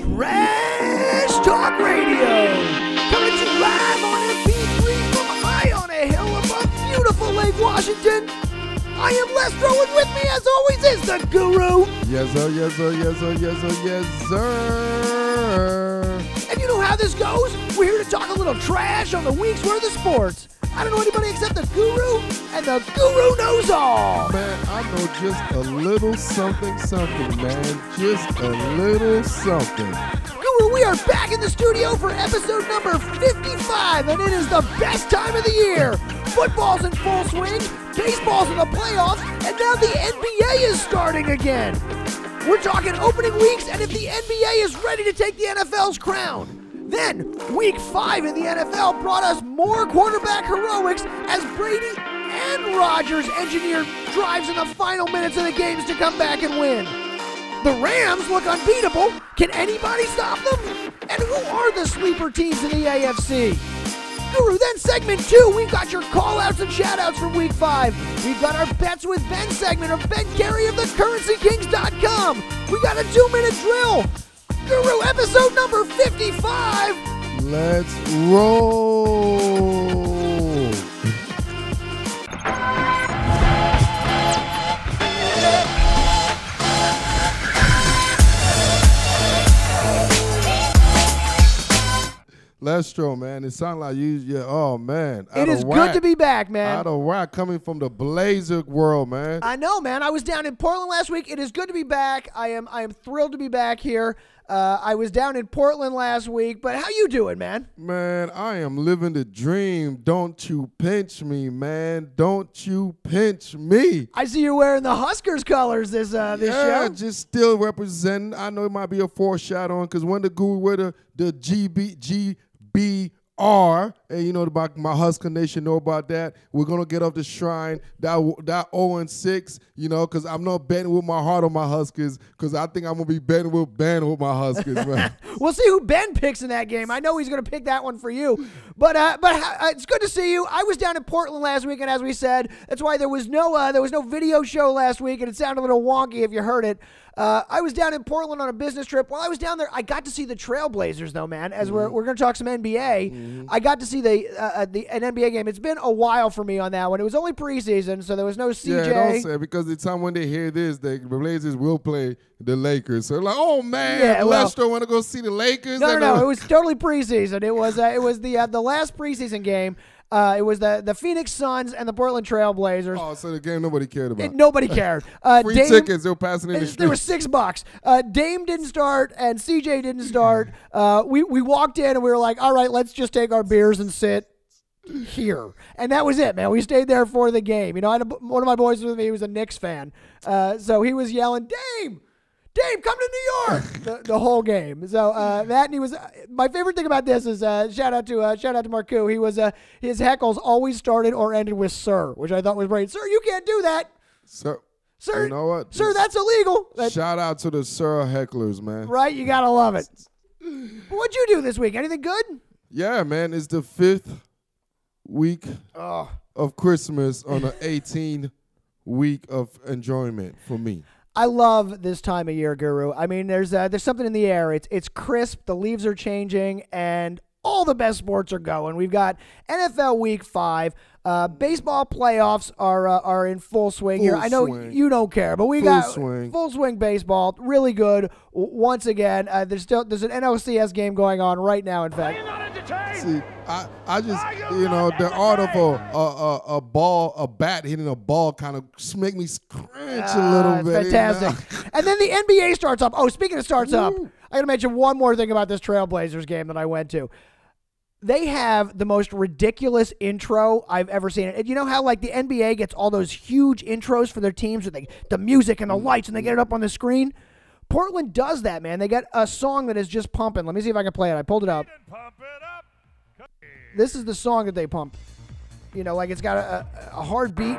Trash Talk Radio, coming to you live on MP3 from high on a hill above beautiful Lake Washington. I am Lestro, and with me, as always, is the Guru. Yes, sir, yes, sir, yes, sir, yes, sir, yes, sir. And you know how this goes? We're here to talk a little trash on the week's worth of sports. I don't know anybody except the Guru, and the Guru knows all. Man, I know just a little something, man. Just a little something. Guru, we are back in the studio for episode number 55, and it is the best time of the year. Football's in full swing, baseball's in the playoffs, and now the NBA is starting again. We're talking opening weeks, and if the NBA is ready to take the NFL's crown. Then, week 5 in the NFL brought us more quarterback heroics as Brady and RODGERS engineered drives in the final minutes of the games to come back and win. The Rams look unbeatable. Can anybody stop them? And who are the sleeper teams in the AFC? Guru, then segment 2, we've got your call-outs and shout-outs from week 5. We've got our Bets with Ben segment of Ben Carey of thecurrencykings.com. We got a 2-minute drill. Guru, episode number 55. Let's roll. Lestro, man, it sounds like oh, man. It is good to be back, man. Out of whack, coming from the Blazer world, man. I know, man. I was down in Portland last week. It is good to be back. I am thrilled to be back here. I was down in Portland last week, but how you doing, man? Man, I am living the dream. Don't you pinch me, man. Don't you pinch me. I see you're wearing the Huskers colors this show. Yeah, just still representing. I know it might be a foreshadowing because when the Guru wear the GBR, and you know about my Husker Nation know about that. We're gonna get off the shrine that 0-6, you know, because I'm not betting with my heart on my Huskers, because I think I'm gonna be betting with Ben with my Huskers, man. We'll see who Ben picks in that game. I know he's gonna pick that one for you, but it's good to see you. I was down in Portland last week, and as we said, that's why there was no video show last week, and it sounded a little wonky if you heard it. I was down in Portland on a business trip. While I was down there, I got to see the Trailblazers, though, man. As we're going to talk some NBA, I got to see an NBA game. It's been a while for me on that one. It was only preseason, so there was no CJ. Yeah, don't say, because the time when they hear this, the Blazers will play the Lakers. So like, oh man, yeah, Lester want to go see the Lakers. No, it was totally preseason. It was the last preseason game. It was the Phoenix Suns and the Portland Trailblazers. Oh, so the game nobody cared about. Nobody cared. Free tickets, they were passing in the street. They were $6. Dame didn't start and CJ didn't start. We walked in and we were like, all right, let's just take our beers and sit here. And that was it, man. We stayed there for the game. You know, I had one of my boys with me. He was a Knicks fan. So he was yelling, Dame, come to New York the whole game. So that, and he was my favorite thing about this is shout out to Marcu. He was his heckles always started or ended with "sir," which I thought was great. Sir, you can't do that. Sir, you know what? Sir, that's illegal. Shout out to the Sir hecklers, man. Right, you gotta love it. What'd you do this week? Anything good? Yeah, man. It's the 5th week of Christmas on the 18th week of enjoyment for me. I love this time of year, Guru. I mean, there's something in the air. It's crisp. The leaves are changing, and all the best sports are going. We've got NFL Week 5. Baseball playoffs are in full swing here. I know you don't care, but we got full swing baseball. Really good. Once again, there's an NLCS game going on right now. In fact, see, I just the art of a bat hitting a ball kind of make me scratch a little bit. Fantastic. And then the NBA starts up. Oh, speaking of starts up, I got to mention one more thing about this Trailblazers game that I went to. They have the most ridiculous intro I've ever seen. And you know how like the NBA gets all those huge intros for their teams with the music and the lights and they get it up on the screen? Portland does that, man. They got a song that is just pumping. Let me see if I can play it. I pulled it up. This is the song that they pump. You know, like it's got a hard beat.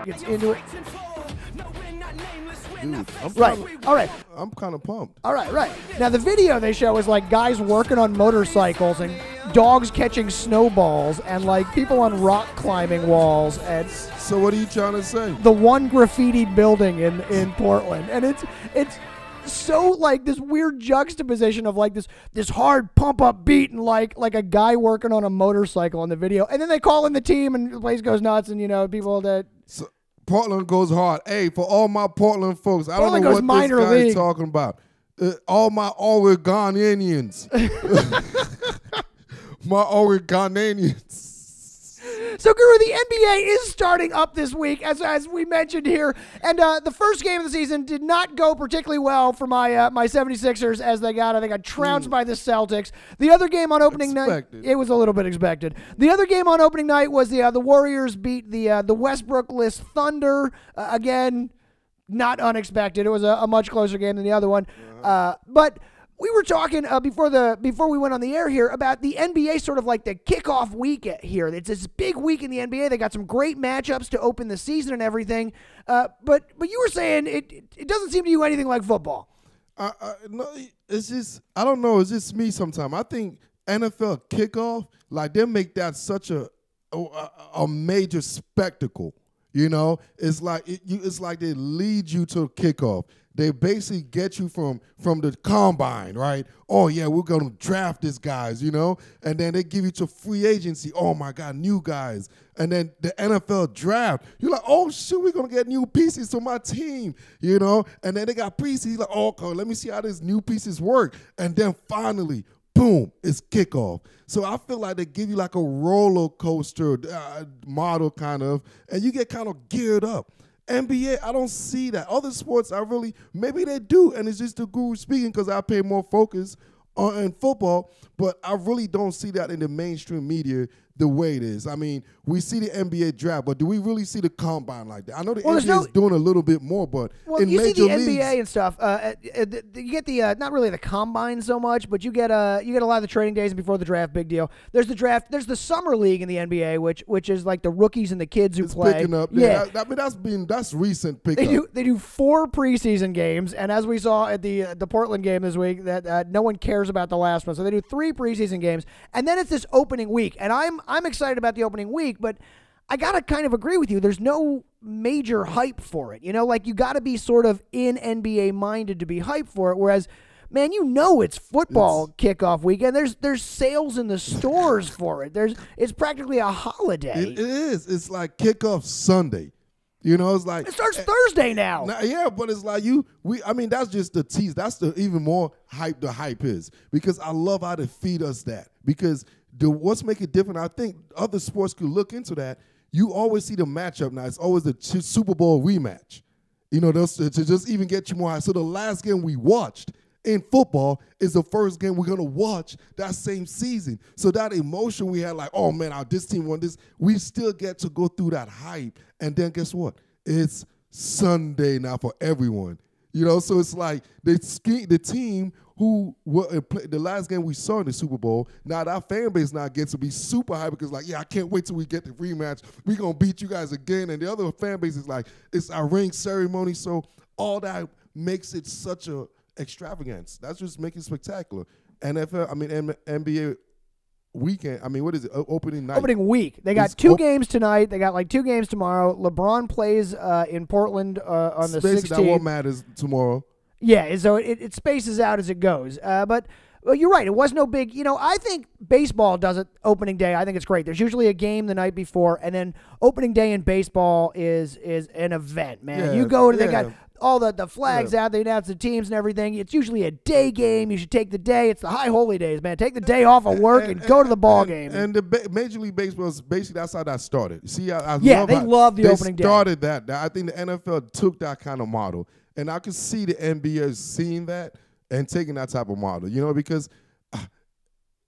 Gets into it. Dude, all right. I'm kind of pumped. All right. Now, the video they show is like guys working on motorcycles and dogs catching snowballs and like people on rock climbing walls. And so what are you trying to say? The one graffitied building in Portland. And it's so like this weird juxtaposition of like this hard pump up beat and like a guy working on a motorcycle in the video, and then they call in the team and the place goes nuts, and people that. So, Portland goes hard. Hey, for all my Portland folks, I Portland don't know what this guy's league. talking about. All my Oregonians. My Oregonians. So, Guru, the NBA is starting up this week, as we mentioned here. And the first game of the season did not go particularly well for my 76ers as they got trounced by the Celtics. The other game on opening night, it was a little bit expected. The other game on opening night was the Warriors beat the Westbrook-less Thunder. Again, not unexpected. It was a much closer game than the other one. But we were talking before we went on the air here about the NBA sort of like the kickoff week here. It's this big week in the NBA. They got some great matchups to open the season and everything. But you were saying it doesn't seem to you anything like football. No, it's just, I don't know. It's just me sometimes. I think NFL kickoff, like they make that such a major spectacle. It's like it's like they lead you to kickoff. They basically get you from the combine, right? Oh, yeah, we're going to draft these guys, and then they give you to free agency. Oh, my God, new guys. And then the NFL draft. You're like, oh, shoot, we're going to get new pieces to my team, And then they got preseason. You're like, oh, okay, let me see how these new pieces work. And then finally, boom, it's kickoff. So I feel like they give you like a roller coaster model kind of, and you get kind of geared up. NBA, I don't see that. Other sports, maybe they do, and it's just the Guru speaking because I pay more focus on football, but I really don't see that in the mainstream media the way it is. I mean, we see the NBA draft, but do we really see the combine like that? I know the NBA is doing a little bit more, but in you major see the leagues, NBA and stuff. You get the not really the combine so much, but you get a lot of the trading days before the draft. Big deal. There's the draft. There's the summer league in the NBA, which is like the rookies and the kids who play. Picking up. Yeah, I mean that's recent pickup. They do 4 preseason games, and as we saw at the Portland game this week, that no one cares about the last one. So they do 3 preseason games, and then it's this opening week, and I'm excited about the opening week, but I gotta kind of agree with you. There's no major hype for it. Like you gotta be sort of in NBA minded to be hyped for it. Whereas, man, it's football kickoff weekend. There's sales in the stores for it. It's practically a holiday. It is. It's like kickoff Sunday. It's like it starts Thursday now. Yeah, but it's like I mean, that's just the tease. That's the even more hype the hype is, because I love how they feed us that, because what's make it different, I think other sports could look into that. You always see the matchup now. It's always the Super Bowl rematch. To just even get you more high. So the last game we watched in football is the first game we're going to watch that same season. So that emotion we had, like, oh, man, this team won this, we still get to go through that hype. And then guess what? It's Sunday now for everyone. So it's like the team who the last game we saw in the Super Bowl, now that fan base now gets to be super hype because like, yeah, I can't wait till we get the rematch. We're going to beat you guys again. And the other fan base is like, it's our ring ceremony. So all that makes it such a extravagance. That's just making it spectacular. NBA weekend. I mean, what is it? Opening night. Opening week. They got 2 games tonight. They got like 2 games tomorrow. LeBron plays in Portland on the 16th. That what matters tomorrow. Yeah, so it spaces out as it goes. But you're right. It was no big. I think baseball does it opening day. I think it's great. There's usually a game the night before, and then opening day in baseball is an event, man. Yeah, you go to, they got all the flags out. They announce the teams and everything. It's usually a day game. You should take the day. It's the high holy days, man. Take the day off of work and go to the ball game. And the Major League Baseball is basically, that's how that started. See, they love the opening day. They started that. I think the NFL took that kind of model. And I can see the NBA seeing that and taking that type of model, because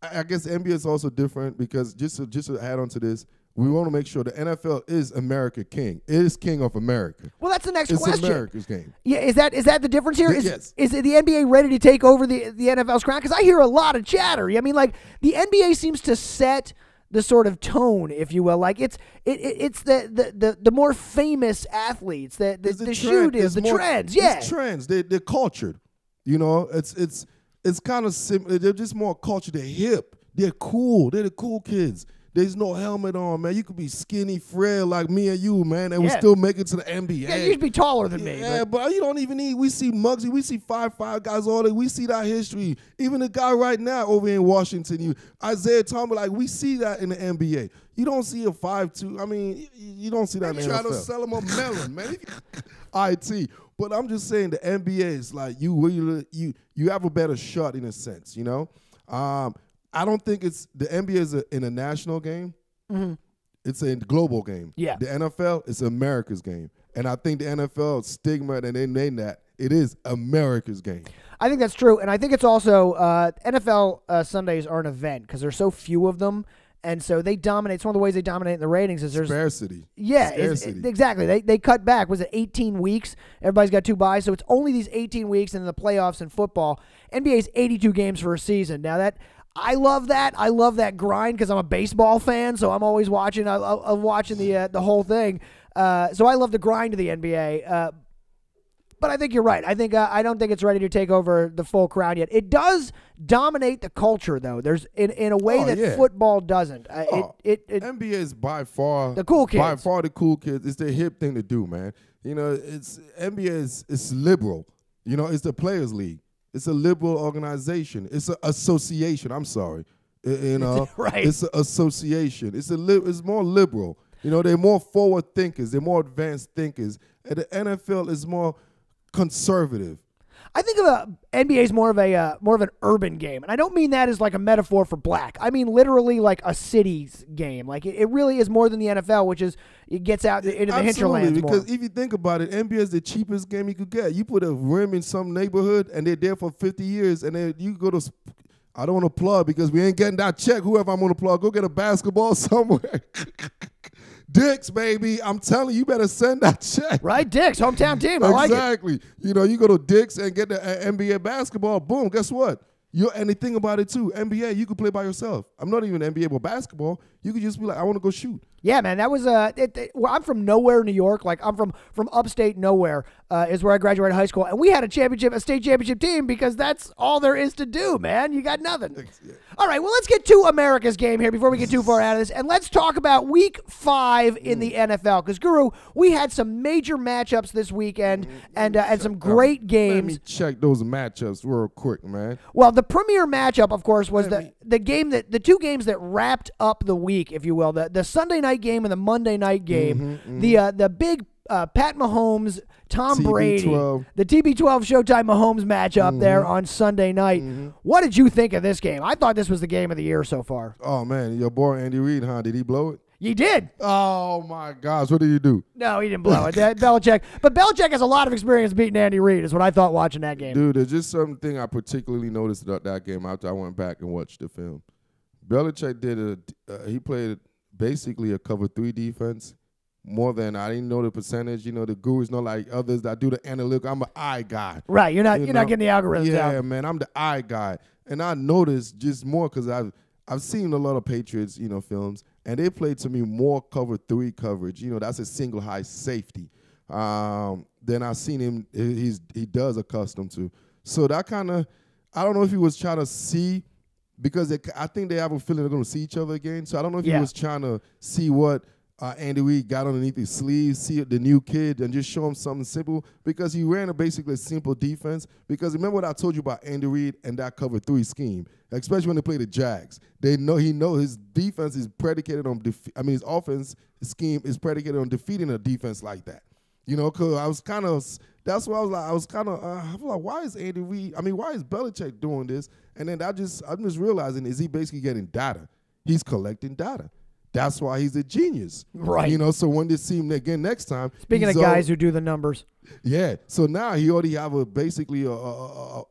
I guess the NBA is also different, because just to add on to this, we want to make sure the NFL is America king. It is king of America. Well, that's the next question. It's America's game. Yeah, is that the difference here? Yes. Is the NBA ready to take over the NFL's crown? Because I hear a lot of chatter. I mean, like, the NBA seems to set the sort of tone, if you will. Like, it's the more famous athletes, the shooters, the trends. Yeah, it's trends. They're cultured. It's kind of similar. They're just more cultured. They're hip. They're cool. They're the cool kids. There's no helmet on, man. You could be skinny, frail like me and you, man, and we still make it to the NBA. Yeah, you should be taller than me. Yeah, but you don't even need. We see Muggsy. We see 5'5" guys all day. We see that history. Even the guy right now over in Washington, Isaiah Thomas, like we see that in the NBA. You don't see a 5'2". I mean, you don't see that in the NFL. Try to sell him a melon, man. IT. But I'm just saying the NBA is like you have a better shot in a sense, you know. I don't think the NBA is an international game. Mm-hmm. It's a global game. Yeah. The NFL is America's game. And I think the NFL stigma, and they name that, it is America's game. I think that's true. And I think it's also NFL Sundays are an event because there's so few of them. And so they dominate. It's one of the ways they dominate in the ratings is there's scarcity. Yeah, exactly. They cut back. Was it 18 weeks? Everybody's got 2 byes, so it's only these 18 weeks and the playoffs in football. NBA's 82 games for a season. Now I love that. I love that grind because I'm a baseball fan, so I'm always watching. I love watching the whole thing. So I love the grind of the NBA. But I think you're right. I don't think it's ready to take over the full crown yet. It does dominate the culture, though. There's in a way that football doesn't. NBA is by far the cool kids. By far the cool kids. It's the hip thing to do, man. You know, NBA is liberal. You know, it's the players' league. It's a liberal organization. It's an association. I'm sorry. You know, right. It's an association. It's more liberal. You know, they're more forward thinkers. They're more advanced thinkers. And the NFL is more conservative. I think of NBA is more of an urban game, and I don't mean that as like a metaphor for black. I mean literally like a city's game. Like it really is more than the NFL, which is it gets out into the hinterlands more. Because if you think about it, NBA is the cheapest game you could get. You put a rim in some neighborhood, and they're there for 50 years, and then you go to. I don't want to plug because we ain't getting that check. Whoever I'm going to plug, go get a basketball somewhere. Dick's, baby. I'm telling you, better send that check. Right, Dick's, hometown team. I like it. Exactly. You know, you go to Dick's and get the NBA basketball. Boom, guess what? And the thing about it, too, NBA, you could play by yourself. I'm not even NBA, but basketball, you could just be like, I want to go shoot. Yeah, man, that was well, I'm from nowhere, New York. Like I'm from upstate nowhere is where I graduated high school, and we had a state championship team because that's all there is to do, man. You got nothing. Yeah. All right, well, let's get to America's game here before we get too far out of this, and let's talk about Week 5 in the NFL. Because Guru, we had some major matchups this weekend and some great games. Let me check those matchups real quick, man. Well, the premier matchup, of course, was the 2 games that wrapped up the week, if you will, the Sunday night game and the Monday night game. The big Pat Mahomes, Tom Brady, the TB12 Showtime Mahomes matchup there on Sunday night. What did you think of this game? I thought this was the game of the year so far. Oh, man, your boy Andy Reid, huh? Did he blow it? He did. Oh, my gosh. What did he do? No, he didn't blow it. Belichick. But Belichick has a lot of experience beating Andy Reid is what I thought watching that game. Dude, there's just something I particularly noticed about that game after I went back and watched the film. Belichick he played basically a cover 3 defense. More than I didn't know the percentage. You know, the Guru's not like others that do the analytics. I'm an eye guy. Right. You're not getting the algorithms out. Yeah, man. I'm the eye guy. And I noticed just more because I've seen a lot of Patriots, films, and they play to me more cover 3 coverage. That's a single high safety. Then I've seen him he does accustomed to. So that kind of, I don't know if he was trying to see, because I think they have a feeling they're going to see each other again. So I don't know if he was trying to see what Andy Reid got underneath his sleeves, see the new kid, and just show him something simple, because he ran basically a simple defense. Because remember what I told you about Andy Reid and that cover 3 scheme, especially when they play the Jags. He know his defense is predicated on his offense scheme is predicated on defeating a defense like that. Because I was kind of, that's why I was like, why is Andy Reid? Why is Belichick doing this? And then I'm just realizing, is he basically getting data? He's collecting data. That's why he's a genius. Right. So when they see him again next time. Speaking of guys who do the numbers. Yeah. So now he already have basically a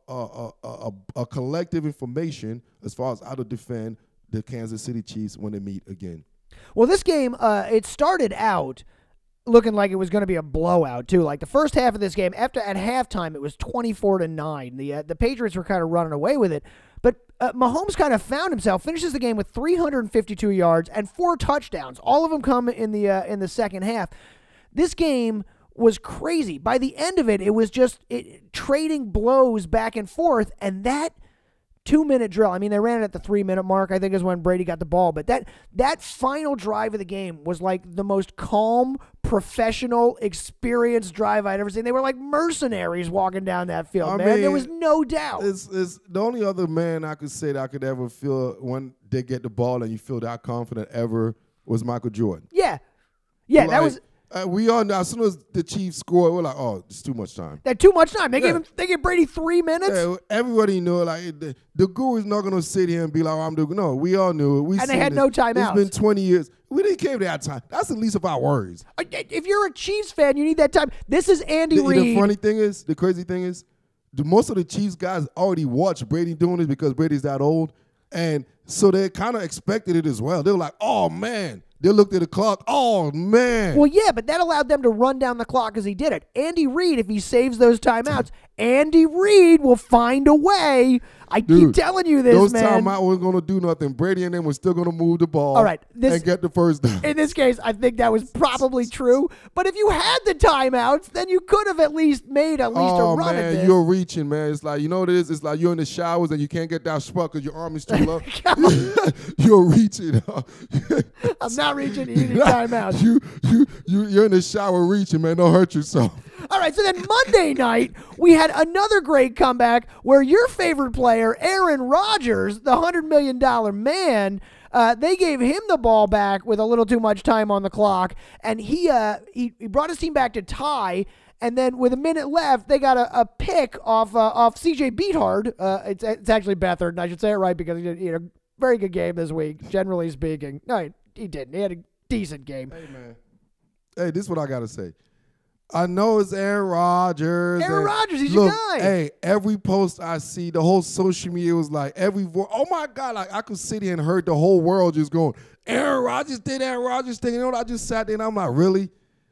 collective information as far as how to defend the Kansas City Chiefs when they meet again. Well, this game, it started out looking like it was going to be a blowout too. Like the first half of this game, at halftime, it was 24-9. The Patriots were kind of running away with it. But Mahomes kind of found himself, finishes the game with 352 yards and 4 touchdowns. All of them come in the second half. This game was crazy. By the end of it, it was just trading blows back and forth, and that 2-minute drill. I mean, they ran it at the 3-minute mark, I think is when Brady got the ball. But that final drive of the game was like the most calm, professional, experienced drive I'd ever seen. They were like mercenaries walking down that field, man. mean, there was no doubt. It's the only other man I could say that I could ever feel when they get the ball and you feel that confident ever was Michael Jordan. Yeah. Yeah, like, that was... we all know as soon as the Chiefs scored, we're like, oh, it's too much time. That too much time. They gave Brady 3 minutes. Yeah, everybody knew like the Guru's not gonna sit here and be like, oh, I'm doing. No, we all knew it. And they had no timeouts. It's been 20 years. We didn't care that time. That's the least of our worries. If you're a Chiefs fan, you need that time. This is Andy Reid. The funny thing is, the crazy thing is, most of the Chiefs guys already watched Brady doing this because Brady's that old, and so they kind of expected it as well. They were like, oh man. They looked at the clock. Oh, man. Well, yeah, but that allowed them to run down the clock as he did it. Andy Reid, if he saves those timeouts, Andy Reid will find a way. I keep telling you this, those man. Those timeouts weren't going to do nothing. Brady and them were still going to move the ball and get the first down. In this case, I think that was probably true. But if you had the timeouts, then you could have at least made a run at this. You're reaching, man. It's like, you know what it is? It's like you're in the showers and you can't get that spot because your arm is too low. You're reaching. I'm not reaching. You need timeouts. You're in the shower reaching, man. Don't hurt yourself. All right, so then Monday night, we had another great comeback where your favorite player, Aaron Rodgers, the $100 million man, they gave him the ball back with a little too much time on the clock, and he brought his team back to tie, and then with a minute left, they got a pick off C.J. Beathard. It's actually Beathard, and I should say it right because he did a very good game this week, generally speaking. No, he didn't. He had a decent game. Hey, man. Hey, this is what I got to say. I know it's Aaron Rodgers. Aaron Rodgers, he's your guy. Hey, every post I see, the whole social media was like, oh my God, like I could sit here and heard the whole world just going, Aaron Rodgers did Aaron Rodgers thing. You know what? I just sat there and I'm like, really?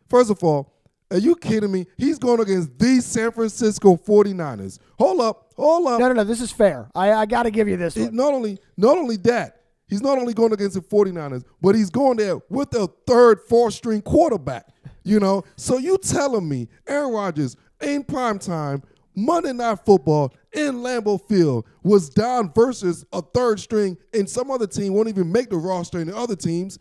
First of all, are you kidding me? He's going against the San Francisco 49ers. Hold up. No, this is fair. I got to give you this one. Not only that, he's not only going against the 49ers, but he's going there with a third, fourth-string quarterback. You know, so you telling me Aaron Rodgers in primetime, Monday Night Football in Lambeau Field was down versus a third string and some other team won't even make the roster in the other team's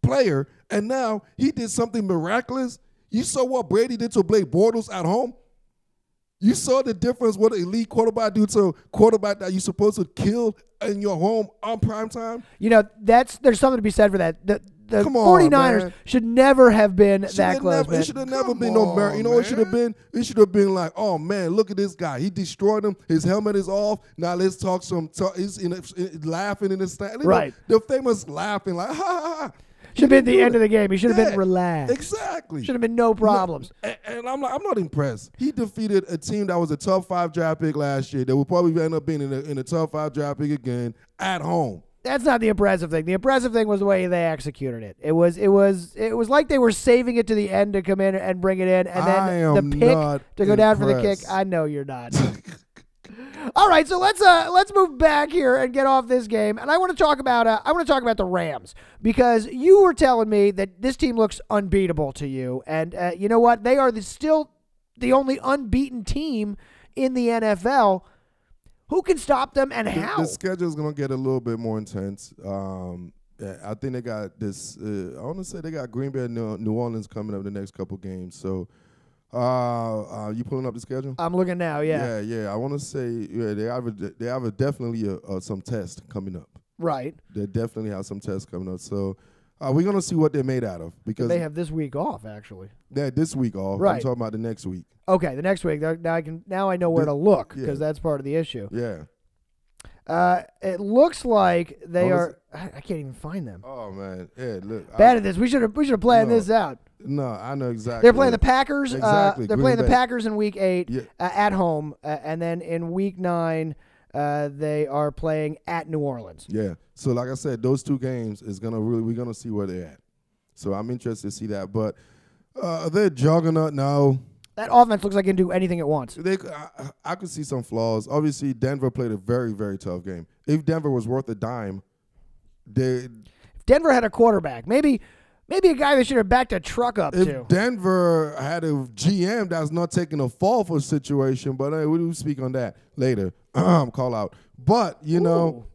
player, and now he did something miraculous? You saw what Brady did to Blake Bortles at home? You saw the difference what an elite quarterback do to a quarterback that you're supposed to kill in your home on primetime? You know, there's something to be said for that. The 49ers should never have been that close, man. It should have never been no merit. You know what it should have been? It should have been like, oh, man, look at this guy. He destroyed him. His helmet is off. Now let's talk he's laughing in the stand. Right. The famous laughing like, ha, ha, ha. Should have been the end of the game. He should have been relaxed. Exactly. Should have been no problems. And I'm like, I'm not impressed. He defeated a team that was a top 5 draft pick last year that will probably end up being in a top 5 draft pick again at home. That's not the impressive thing. The impressive thing was the way they executed it. It was like they were saving it to the end to come in and bring it in, and then the pick to go down for the kick. I know you're not. All right, so let's move back here and get off this game, and I want to talk about the Rams, because you were telling me that this team looks unbeatable to you, and you know what? They are still the only unbeaten team in the NFL. Who can stop them and how? The schedule is going to get a little bit more intense. I think they got this. I want to say they got Green Bay and New Orleans coming up the next couple games. So, you pulling up the schedule? I'm looking now. Yeah. Yeah. I want to say they have definitely some tests coming up. Right. They definitely have some tests coming up. So, we're going to see what they're made out of, because they have this week off, actually. Yeah, this week off. Right. I'm talking about the next week. Okay, the next week. Now I know where to look, because that's part of the issue. Yeah. It looks like they are. I can't even find them. Oh man, yeah. Look, bad at this. We should have planned this out. No, I know exactly. They're playing the Packers. Exactly. They're playing the Packers in Week 8 at home, and then in Week 9 they are playing at New Orleans. Yeah. So like I said, those two games is we're gonna see where they're at. So I'm interested to see that, but they're juggernaut now. That offense looks like it can do anything it wants. I could see some flaws. Obviously, Denver played a very, very tough game. If Denver was worth a dime, if Denver had a quarterback, maybe Maybe a guy they should have backed a truck up to. If Denver had a GM that's not taking a fall for a situation, but we'll speak on that later. Call out. But, you know,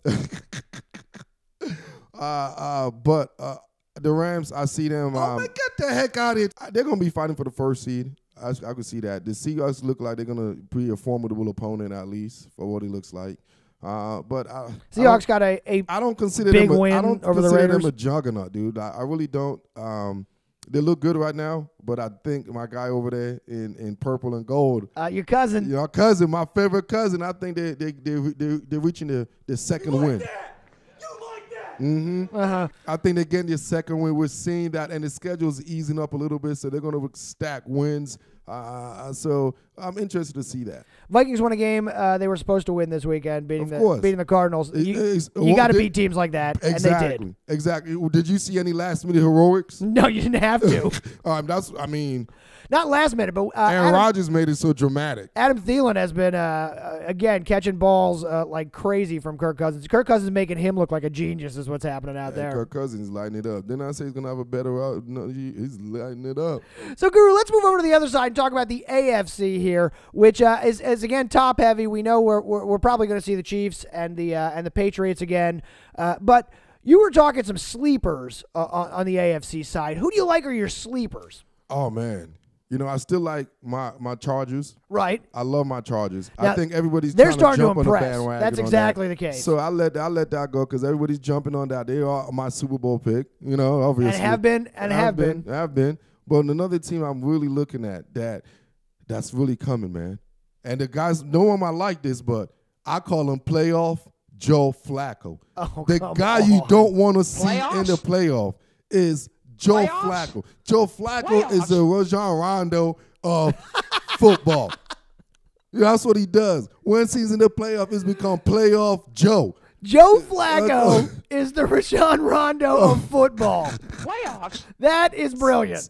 the Rams, I see them. Man, get the heck out of here. They're going to be fighting for the first seed. I could see that. The Seahawks look like they're going to be a formidable opponent, at least, for what it looks like. But Seahawks got a I don't consider big them win I don't over the consider Raiders. them a juggernaut, dude. I really don't. They look good right now, but I think my guy over there in purple and gold, your cousin, my favorite cousin. I think they're reaching the second win. Mm-hmm. I think they're getting their second win. We're seeing that, and the schedule is easing up a little bit, so they're going to stack wins. So I'm interested to see that. Vikings won a game they were supposed to win this weekend, beating the Cardinals. You got to beat teams like that, and they did. Exactly. Did you see any last-minute heroics? No, you didn't have to. Not last minute, but Aaron Rodgers made it so dramatic. Adam Thielen has been, again, catching balls like crazy from Kirk Cousins. Kirk Cousins is making him look like a genius is what's happening out there. Kirk Cousins is lighting it up. Didn't I say he's going to have a better out? No, he's lighting it up. So, Guru, let's move over to the other side and talk about the AFC here, which is again, top-heavy. We know we're probably going to see the Chiefs and the Patriots again. But you were talking some sleepers on the AFC side. Who do you like are your sleepers? Oh, man. You know, I still like my Chargers. Right. I love my Chargers. Now, I think everybody's they're trying to jump starting to on impress. the bandwagon. That's exactly the case. So I let that go because everybody's jumping on that. They are my Super Bowl pick, you know, obviously. And have been. But another team I'm really looking at that's really coming, man. And the guys, no one might like this, but I call him playoff Joe Flacco. Oh, the guy you don't want to see in the playoff is Joe Flacco. Joe Flacco is the Rajon Rondo of football. That's what he does. Once he's in the playoff, it's become playoff Joe. Joe Flacco is the Rajon Rondo of football. Playoffs? That is brilliant.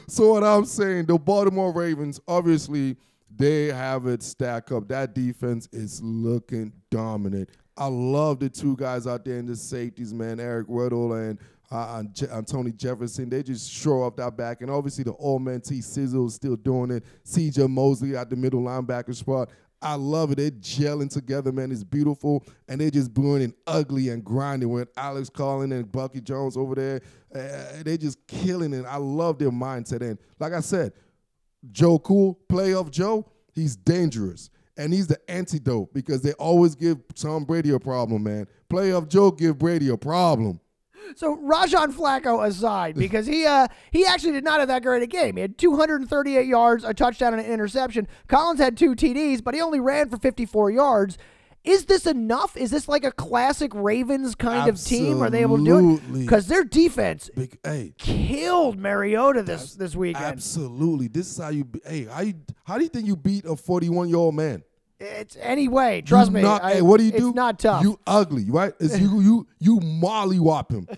So what I'm saying, the Baltimore Ravens, obviously, they have it stacked up. That defense is looking dominant. I love the two guys out there in the safeties, man, Eric Weddle and Tony Jefferson. They just shore up that back. And obviously the old man T. Sizzle is still doing it. C.J. Mosley at the middle linebacker spot. I love it. They're gelling together, man. It's beautiful. And they're just doing it ugly and grinding with Alex Collins and Bucky Jones over there. They're just killing it. I love their mindset. And like I said, Joe Cool, playoff Joe, he's dangerous. And he's the antidote because they always give Tom Brady a problem, man. Playoff Joe give Brady a problem. So Rajon Flacco aside, because he actually did not have that great a game. He had 238 yards, a touchdown, and an interception. Collins had 2 TDs, but he only ran for 54 yards. Is this enough? Is this like a classic Ravens kind of team? Are they able to do it? Because their defense killed Mariota this weekend. Absolutely. This is how you how do you think you beat a 41-year-old man? It's anyway. Trust me. What do you do? It's not tough. You ugly, right? It's you mollywop him.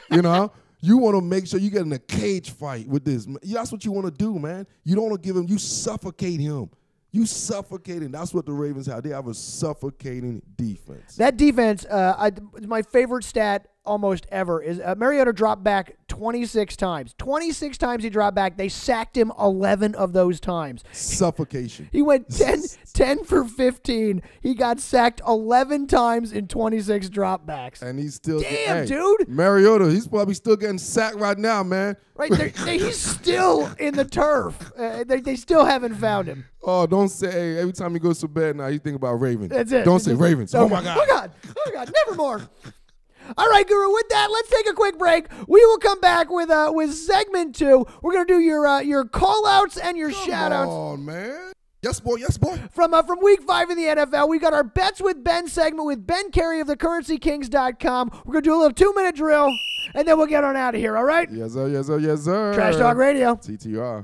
You know? You want to make sure you get in a cage fight with this. That's what you want to do, man. You don't want to give him. You suffocate him. You suffocating. That's what the Ravens have. They have a suffocating defense. That defense, my favorite stat almost ever is Mariota dropped back 26 times. 26 times he dropped back. They sacked him 11 of those times. Suffocation. He went 10 for 15. He got sacked 11 times in 26 dropbacks. And he's still dude. Mariota, he's probably still getting sacked right now, man. Right, he's still in the turf. They still haven't found him. Oh, don't say every time he goes to bed now, you think about Ravens. That's it. Don't say Ravens. Okay. Oh, my God. Oh, God. Never more. All right, Guru, with that, let's take a quick break. We will come back with segment 2. We're going to do your call-outs and your shout-outs. Come on, man. Yes, boy. Yes, boy. From week 5 in the NFL, we got our Bets with Ben segment with Ben Carey of thecurrencykings.com. We're going to do a little 2-minute drill, and then we'll get on out of here, all right? Yes, sir. Yes, sir. Yes, sir. Trash Talk Radio. TTR.